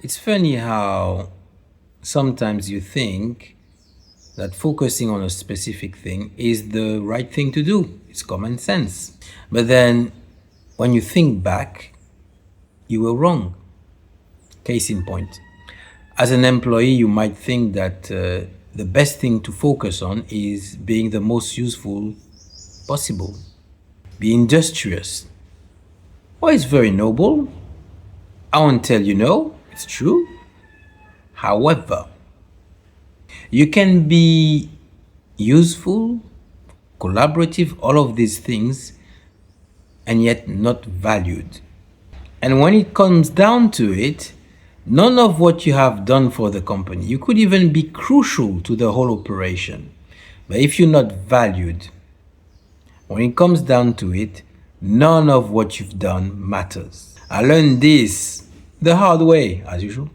It's funny how sometimes you think that focusing on a specific thing is the right thing to do. It's common sense. But then when you think back, you were wrong. Case in point. As an employee, you might think that the best thing to focus on is being the most useful possible. Be industrious. Well, it's very noble. I won't tell you no, it's true. However, you can be useful, collaborative, all of these things, and yet not valued. And when it comes down to it, none of what you have done for the company, you could even be crucial to the whole operation. But if you're not valued, when it comes down to it, none of what you've done matters. I learned this the hard way, as usual.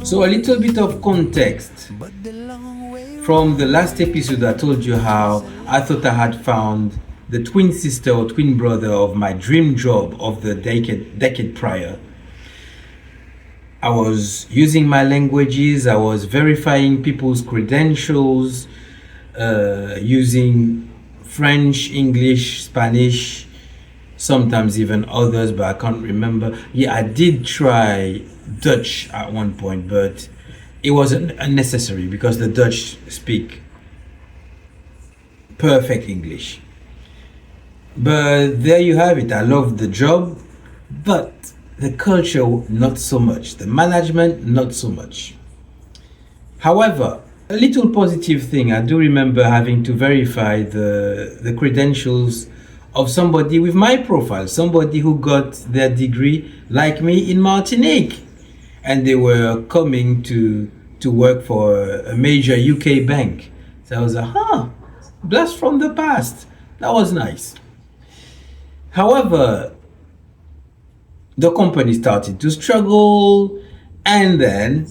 So a little bit of context. From the last episode, I told you how I thought I had found the twin sister or twin brother of my dream job of the decade prior. I was using my languages, I was verifying people's credentials, using French, English, Spanish, sometimes even others, but I can't remember. Yeah, I did try Dutch at one point, but it wasn't unnecessary because the Dutch speak perfect English. But there you have it. I love the job, but the culture, not so much. The management, not so much. However, a little positive thing, I do remember having to verify the credentials of somebody with my profile, somebody who got their degree like me in Martinique. And they were coming to work for a major UK bank. So I was like, blast from the past. That was nice. However, the company started to struggle, and then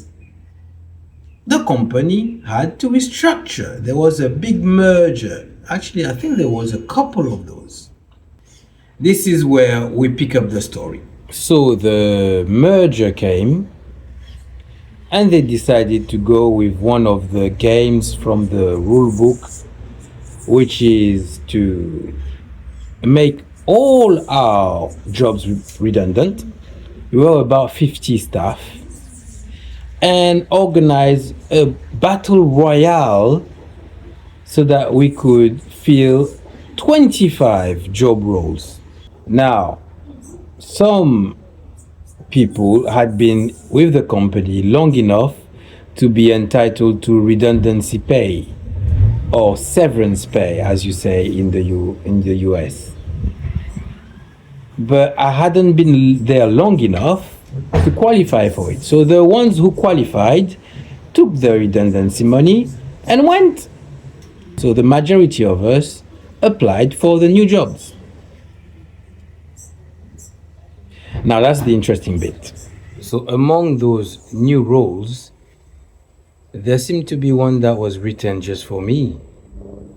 the company had to restructure. There was a big merger. Actually, I think there was a couple of those. This is where we pick up the story. So the merger came, and they decided to go with one of the games from the rule book, which is to make all our jobs redundant. We were about 50 staff, and organize a battle royale so that we could fill 25 job roles. Now, some people had been with the company long enough to be entitled to redundancy pay or severance pay, as you say in the US. But I hadn't been there long enough to qualify for it. So the ones who qualified took the redundancy money and went. So the majority of us applied for the new jobs. Now that's the interesting bit. So among those new roles, there seemed to be one that was written just for me.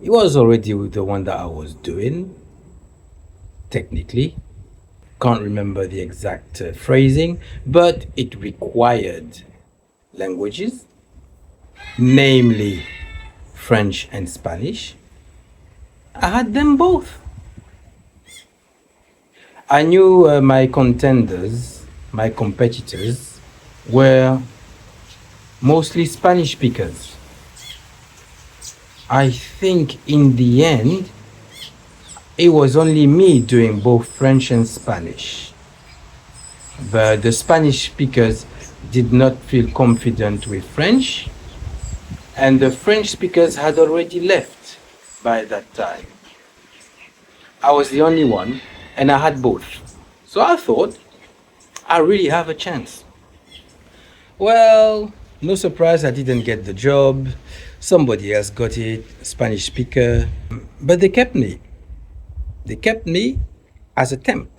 It was already the one that I was doing, technically. Can't remember the exact phrasing, but it required languages, namely French and Spanish. I had them both. I knew my contenders, my competitors, were mostly Spanish speakers. I think in the end, it was only me doing both French and Spanish. But the Spanish speakers did not feel confident with French, and the French speakers had already left by that time. I was the only one, and I had both. So I thought, I really have a chance. Well, no surprise, I didn't get the job. Somebody else got it, a Spanish speaker. But they kept me. They kept me as a temp.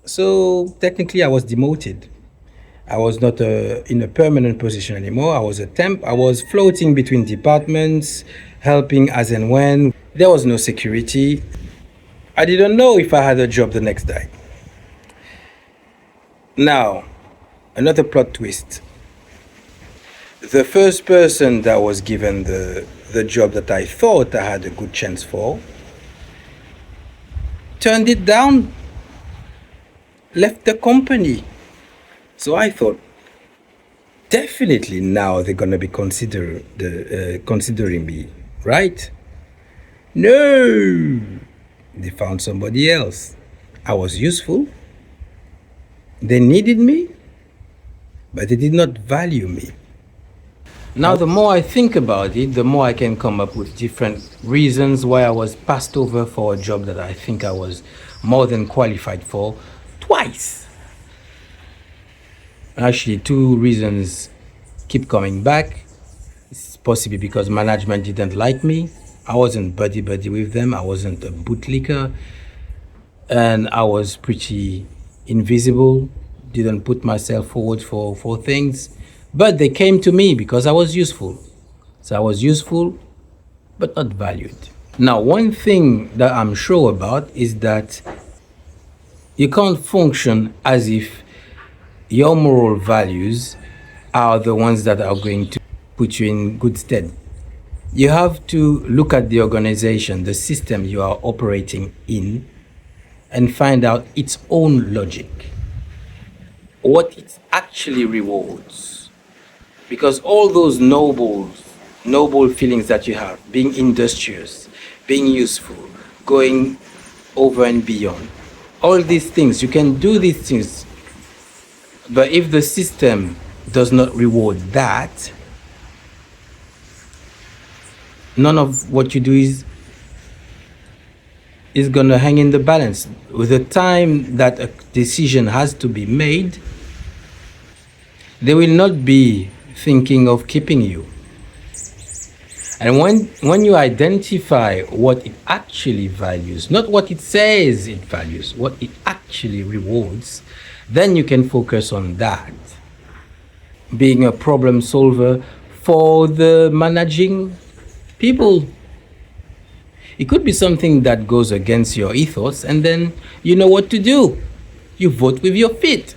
So technically, I was demoted. I was not in a permanent position anymore. I was a temp. I was floating between departments, helping as and when. There was no security. I didn't know if I had a job the next day. Now, another plot twist. The first person that was given the job that I thought I had a good chance for turned it down, left the company. So I thought, definitely now they're gonna be considering me, right? No, they found somebody else. I was useful. They needed me, but they did not value me. Now, the more I think about it, the more I can come up with different reasons why I was passed over for a job that I think I was more than qualified for twice. Actually, two reasons keep coming back. It's possibly because management didn't like me. I wasn't buddy-buddy with them. I wasn't a bootlicker. And I was pretty invisible. Didn't put myself forward for things. But they came to me because I was useful. So I was useful, but not valued. Now, one thing that I'm sure about is that you can't function as if your moral values are the ones that are going to put you in good stead. You have to look at the organization, the system you are operating in, and find out its own logic, what it actually rewards. Because all those noble feelings that you have, being industrious, being useful, going over and beyond, all these things, you can do these things, but if the system does not reward that, none of what you do is going to hang in the balance. With the time that a decision has to be made, they will not be thinking of keeping you. And when you identify what it actually values, not what it says it values, what it actually rewards, then you can focus on that. Being a problem solver for the managing people. It could be something that goes against your ethos, and then you know what to do. You vote with your feet.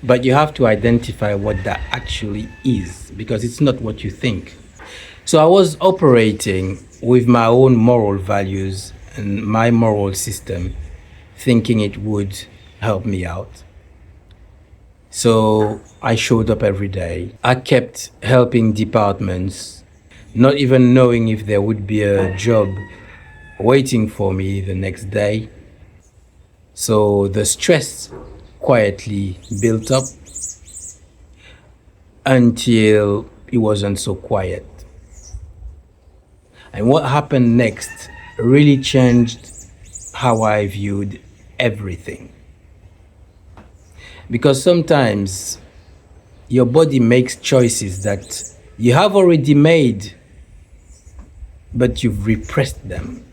But you have to identify what that actually is, because it's not what you think. So I was operating with my own moral values and my moral system, thinking it would help me out. So I showed up every day. I kept helping departments, not even knowing if there would be a job waiting for me the next day. So the stress quietly built up until it wasn't so quiet. And what happened next really changed how I viewed everything. Because sometimes your body makes choices that you have already made, but you've repressed them.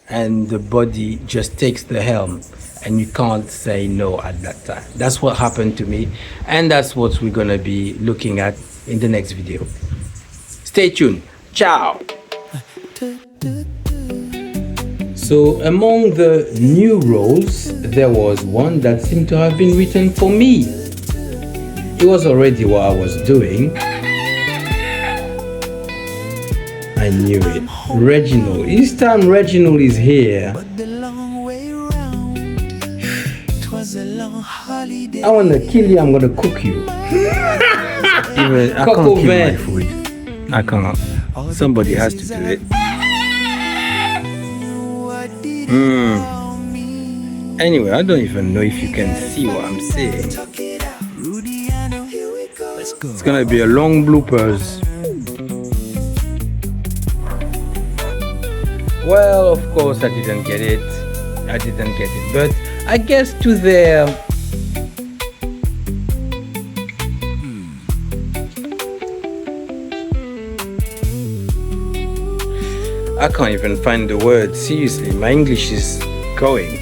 And the body just takes the helm and you can't say no at that time. That's what happened to me, and that's what we're gonna be looking at in the next video. Stay tuned. Ciao. So among the new roles, there was one that seemed to have been written for me. It was already what I was doing. I knew it. Reginald. Each time Reginald is here, I wanna kill you, I'm gonna cook you. Even I can't keep my food. I can't. Somebody has to do it. Anyway, I don't even know if you can see what I'm saying. It's gonna be a long bloopers. Well, of course I didn't get it. But I guess to their I can't even find the word. Seriously, my English is going.